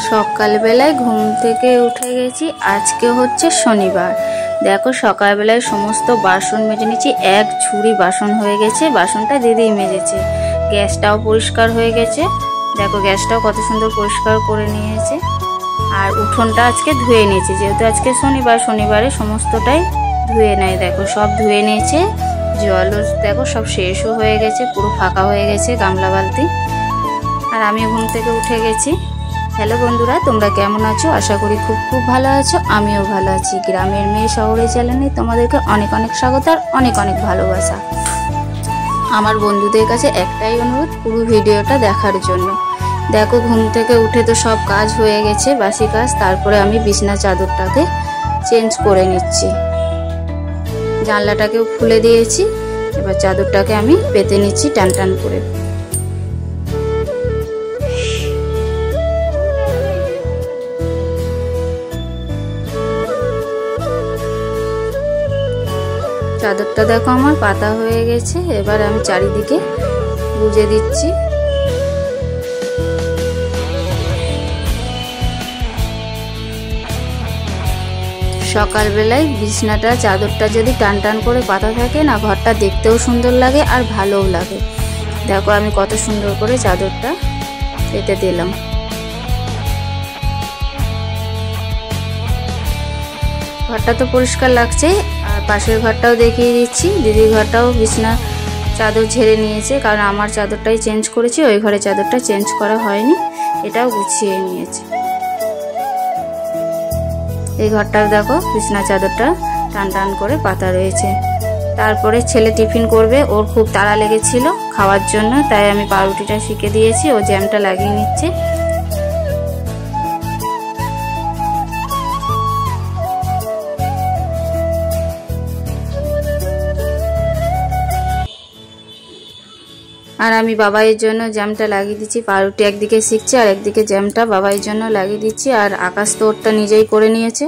সকালবেলায় ঘুম থেকে উঠে গেছি। আজকে হচ্ছে শনিবার। দেখো সকালবেলায় সমস্ত বাসন মেজে নিচ্ছি। এক ঝুড়ি বাসন হয়ে গেছে। বাসনটা দিদিই মেজেছে। গ্যাসটাও পরিষ্কার হয়ে গেছে। দেখো গ্যাসটাও কত সুন্দর পরিষ্কার করে নিয়েছে। আর উঠোনটা আজকে ধুয়ে নিয়েছি, যেহেতু আজকে শনিবার, শনিবারে সমস্তটাই ধুয়ে নেয়। দেখো সব ধুয়ে নিয়েছে। জলও দেখো সব শেষও হয়ে গেছে, পুরো ফাঁকা হয়ে গেছে গামলা বালতি। আর আমি ঘুম থেকে উঠে গেছি। হ্যালো বন্ধুরা, তোমরা কেমন আছো? আশা করি খুব খুব ভালো আছো। আমিও ভালো আছি। গ্রামের মেয়ে শহরের চ্যানেলে তোমাদেরকে অনেক অনেক স্বাগত আর অনেক অনেক ভালোবাসা। আমার বন্ধুদের কাছে একটাই অনুরোধ, পুরো ভিডিওটা দেখার জন্য। দেখো ঘুম থেকে উঠে তো সব কাজ হয়ে গেছে, বাসি কাজ। তারপরে আমি বিছনা চাদরটাকে চেঞ্জ করে নিচ্ছি। জানলাটাকেও খুলে দিয়েছি। এবার চাদরটাকে আমি পেতে নিচ্ছি টান টান করে। চাদরটা দেখো আমার পাতা হয়ে গেছে। এবার আমি চারিদিকে গুজে দিচ্ছি। সকালবেলায় বিছনাটা চাদরটা যদি টান টান করে পাতা থাকে না, ঘরটা দেখতেও সুন্দর লাগে আর ভালোও লাগে। দেখো আমি কত সুন্দর করে চাদরটা পেতে দিলাম। ঘরটা তো পরিষ্কার লাগছে। আর পাশের ঘরটাও দেখিয়ে দিচ্ছি। দিদির ঘরটাও বিছনা চাদর ঝেড়ে নিয়েছে, কারণ আমার চাদরটাই চেঞ্জ করেছি, ওই ঘরে চাদরটা চেঞ্জ করা হয়নি। এটাও গুছিয়ে নিয়েছে। এই ঘরটাও দেখো বিছনা চাদরটা টান টান করে পাতা রয়েছে। তারপরে ছেলে টিফিন করবে, ওর খুব তাড়া লেগেছিল খাওয়ার জন্য, তাই আমি পাউরুটিটা শিখে দিয়েছি। ও জ্যামটা লাগিয়ে নিচ্ছে। আর আমি বাবাইয়ের জন্য জ্যামটা লাগিয়ে দিচ্ছি। পাউরুটি একদিকে শিখছে আর একদিকে জ্যামটা বাবাইয়ের জন্য লাগিয়ে দিচ্ছি। আর আকাশ তো ওরটা নিজেই করে নিয়েছে।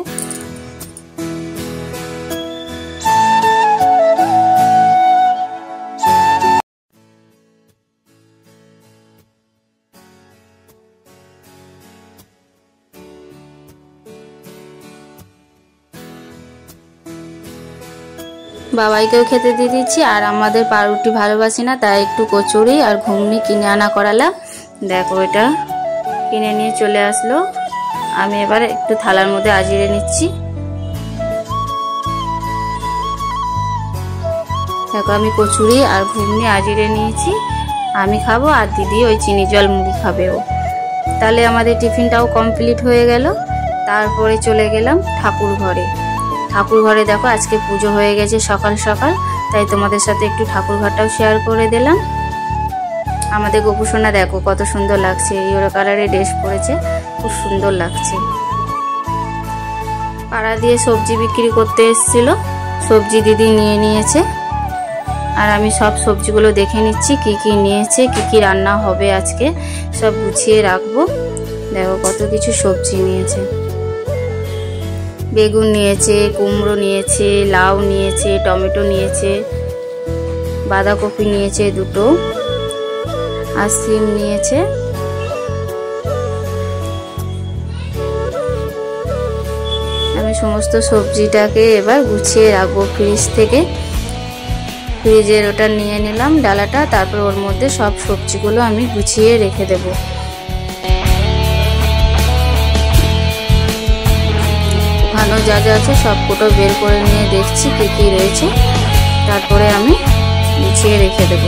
বাবাইকেও খেতে দিয়ে দিচ্ছি। আর আমাদের পাউরুটি ভালোবাসি না, তাই একটু কচুরি আর ঘুগনি কিনে আনা করালাম। দেখো এটা কিনে নিয়ে চলে আসলো। আমি এবার একটু থালার মধ্যে আজিরে নিচ্ছি। দেখো আমি কচুরি আর ঘুগনি আজিরে নিয়েছি। আমি খাবো আর দিদি ওই চিনি জল মুড়ি খাবেও। তাহলে আমাদের টিফিনটাও কমপ্লিট হয়ে গেল। তারপরে চলে গেলাম ঠাকুর ঘরে। ঠাকুর ঘরে দেখো আজকে পুজো হয়ে গেছে সকাল সকাল, তাই তোমাদের সাথে একটু ঠাকুর ঘরটাও শেয়ার করে দিলাম। আমাদের গোপুসোনা দেখো কত সুন্দর লাগছে। ইয়েলো কালারের ড্রেস পরেছে, খুব সুন্দর লাগছে। পাড়া দিয়ে সবজি বিক্রি করতে এসেছিল, সবজি দিদি নিয়ে নিয়েছে। আর আমি সব সবজিগুলো দেখে নিচ্ছি, কি কি নিয়েছে, কি কি রান্না হবে আজকে, সব গুছিয়ে রাখবো। দেখো কত কিছু সবজি নিয়েছে। বেগুন নিয়েছে, কুমড়ো নিয়েছে, লাউ নিয়েছে, টমেটো নিয়েছে, বাঁধাকপি নিয়েছে দুটো, আর সিম নিয়েছে। আমি সমস্ত সবজিটাকে এবার গুছিয়ে রাখবো ফ্রিজ থেকে। ফ্রিজের ওটা নিয়ে নিলাম ডালাটা, তারপর ওর মধ্যে সব সবজিগুলো আমি গুছিয়ে রেখে দেবো। ওখানেও যা যা আছে সবকটা বের করে নিয়ে দেখছি কি কি রয়েছে, তারপরে আমি গুছিয়ে রেখে দেব।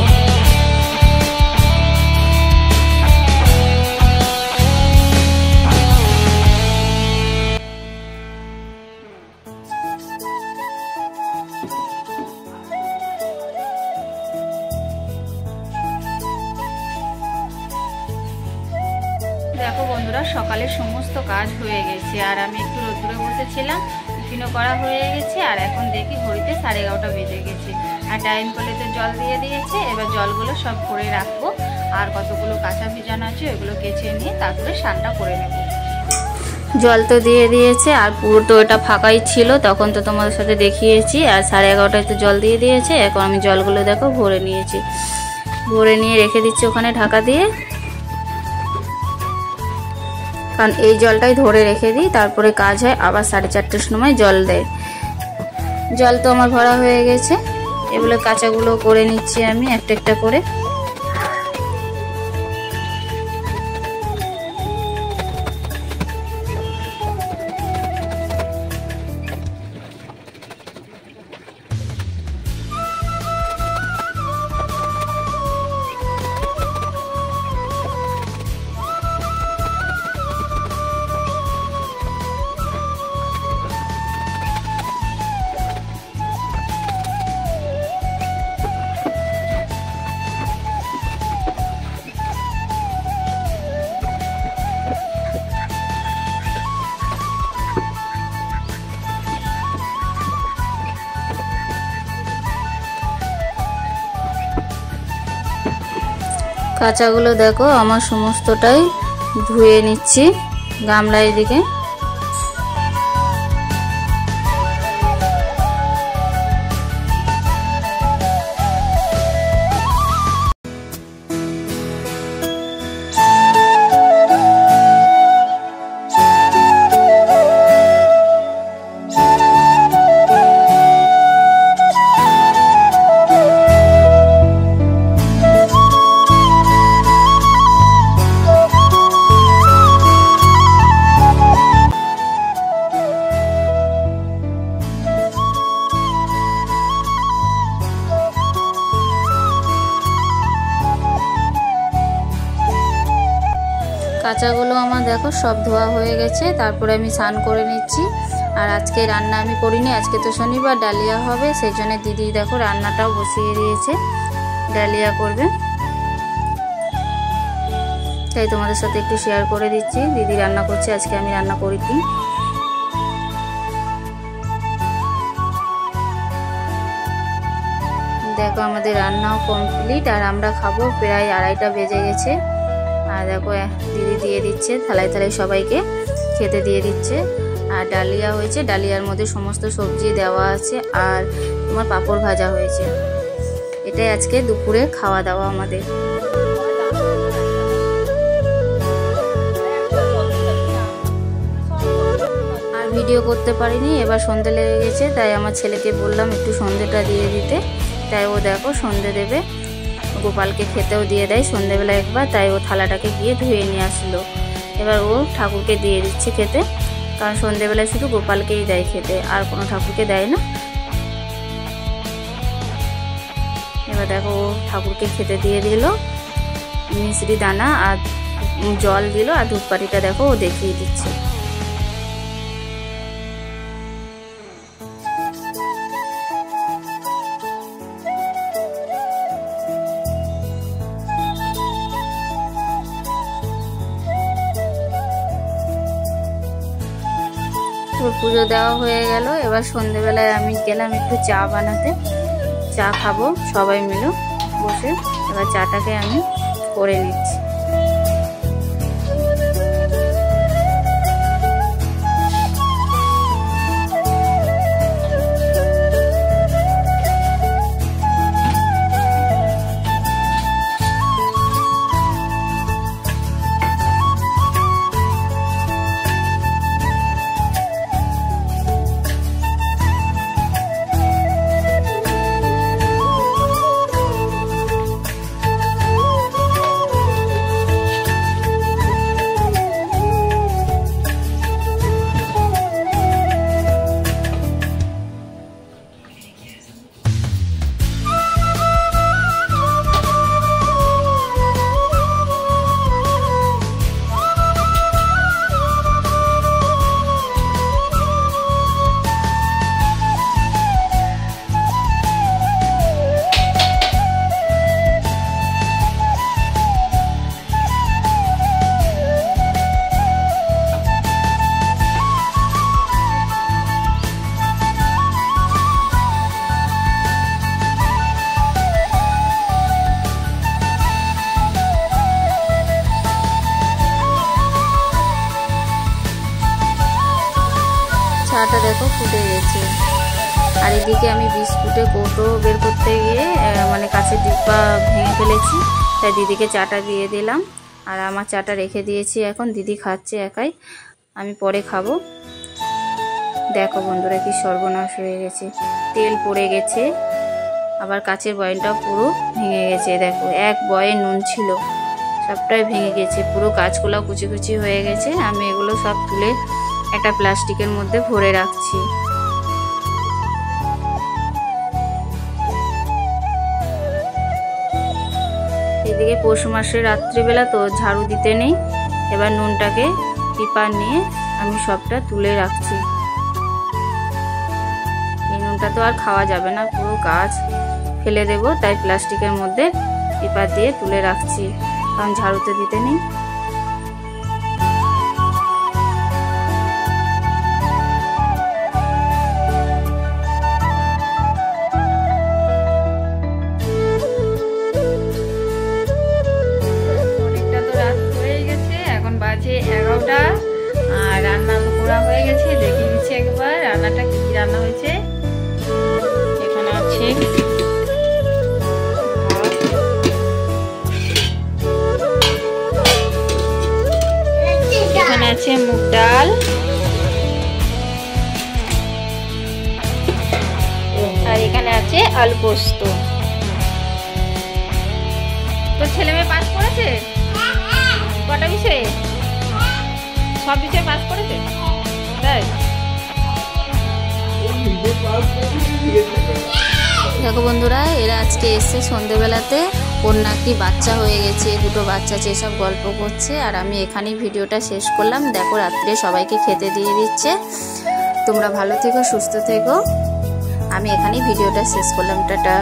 দেখো বন্ধুরা, সকালের সমস্ত কাজ হয়ে গেছে। আর আমি একটু রোদ্দুরে বসেছিলাম, টিফিনও করা হয়ে গেছে। আর এখন দেখি ঘড়িতে 11:30 বেজে গেছে। আর টাইম কলেতে জল দিয়ে দিয়েছে। এবার জলগুলো সব ভরে রাখবো। আর কতগুলো কাঁচা ভিজানো আছে ওইগুলো কেচে নিয়ে তারপরে স্নানটা করে নেব। জল তো দিয়ে দিয়েছে। আর পুরো তো এটা ফাঁকাই ছিল, তখন তো তোমাদের সাথে দেখিয়েছি। আর 11:30টায় তো জল দিয়ে দিয়েছে। এখন আমি জলগুলো দেখো ভরে নিয়েছি। ভরে নিয়ে রেখে দিচ্ছি ওখানে ঢাকা দিয়ে। কারণ এই জলটাই ধরে রেখে দিই, তারপরে কাজ হয়। আবার 4:30টার সময় জল দেয়। জল তো আমার ভরা হয়ে গেছে। এগুলো কাঁচাগুলো করে নিচ্ছি আমি একটা একটা করে। কাঁচাগুলো দেখো আমার সমস্তটাই ধুয়ে নিচ্ছি গামলার দিকে। কাঁচাগুলো আমার দেখো সব ধোয়া হয়ে গেছে। তারপরে আমি স্নান করে নিচ্ছি। আর আজকে রান্না আমি করিনি, আজকে তো শনিবার, ডালিয়া হবে, সেই জন্য দিদি দেখো রান্নাটাও বসিয়ে দিয়েছে, ডালিয়া করবে। তাই তোমাদের সাথে একটু শেয়ার করে দিচ্ছি। দিদি রান্না করছে, আজকে আমি রান্না করিনি। দেখো আমাদের রান্নাও কমপ্লিট, আর আমরা খাবো প্রায় 2:30টা বেজে গেছে। আর দেখো দিদি দিয়ে দিচ্ছে থালায় থালায়, সবাইকে খেতে দিয়ে দিচ্ছে। আর ডালিয়া হয়েছে, ডালিয়ার মধ্যে সমস্ত সবজি দেওয়া আছে, আর তোমার পাঁপড় ভাজা হয়েছে। এটাই আজকে দুপুরে খাওয়া দাওয়া আমাদের। আর ভিডিও করতে পারিনি, এবার সন্ধে লেগে গেছে, তাই আমার ছেলেকে বললাম একটু সন্ধেটা দিয়ে দিতে। তাই ও দেখো সন্ধে দেবে, গোপালকে খেতেও দিয়ে দেয় সন্ধেবেলা একবার, তাই ও থালাটাকে গিয়ে ধুয়ে নিয়ে আসলো। এবার ও ঠাকুরকে দিয়ে দিচ্ছে খেতে, কারণ সন্ধেবেলায় শুধু গোপালকেই দেয় খেতে, আর কোনো ঠাকুরকে দেয় না। এবার দেখো ও ঠাকুরকে খেতে দিয়ে দিল, মিশ্রি দানা আর জল দিল, আর ধূপকাঠিটা দেখো ও দেখিয়ে দিচ্ছে। পুজো দেওয়া হয়ে গেল। এবার সন্ধেবেলায় আমি গেলাম একটু চা বানাতে, চা খাবো সবাই মিলে বসে। এবার চাটাকে আমি করে নিচ্ছি। চাটা দেখো ফুটে গেছে। আর এদিকে আমি বিস্কুটে কৌটো বের করতে গিয়ে মানে কাছের ডিব্বা ভেঙে ফেলেছি, তাই দিদিকে চাটা দিয়ে দিলাম। আর আমার চাটা রেখে দিয়েছি, এখন দিদি খাচ্ছে একাই, আমি পরে খাবো। দেখো বন্ধুরা কি সর্বনাশ হয়ে গেছে, তেল পড়ে গেছে, আবার কাচের বয়ামটাও পুরো ভেঙে গেছে। দেখো এক বয়ে নুন ছিল, সবটাই ভেঙে গেছে, পুরো কাঁচগুলাও কুচি কুচি হয়ে গেছে। আমি এগুলো সব তুলে একটা প্লাস্টিকের মধ্যে ভরে রাখছি। এদিকে পৌষ মাসের রাত্রিবেলা তো ঝাড়ু দিতে নেই, এবার নুনটাকে টিপা নিয়ে আমি সবটা তুলে রাখছি। এই নুনটা তো আর খাওয়া যাবে না, পুরো গাছ ফেলে দেব, তাই প্লাস্টিকের মধ্যে টিপা দিয়ে তুলে রাখছি, কারণ ঝাড়ুতে দিতে নেই। অনেকটা তো রাত হয়ে গেছে, এখন বাজে 11টা, আর রান্না তো করা হয়ে গেছে। দেখে নিচ্ছি একবার রান্নাটা কি রান্না হয়েছে। এখানে আছে আছে মুগ ডাল, আর এখানে আছে আলু পোস্ত। তোর ছেলে মেয়ে পাস করেছে? কটা বিষয়ে? সব বিষয়ে পাস করেছে? তাই দেখো বন্ধুরা, এরা আজকে এসে সন্ধেবেলাতে ওর নাকি বাচ্চা হয়ে গেছে, দুটো বাচ্চা আছে, সব গল্প করছে। আর আমি এখানেই ভিডিওটা শেষ করলাম। দেখো রাত্রে সবাইকে খেতে দিয়ে দিচ্ছে। তোমরা ভালো থেকো, সুস্থ থেকো। আমি এখানেই ভিডিওটা শেষ করলাম। টাটা।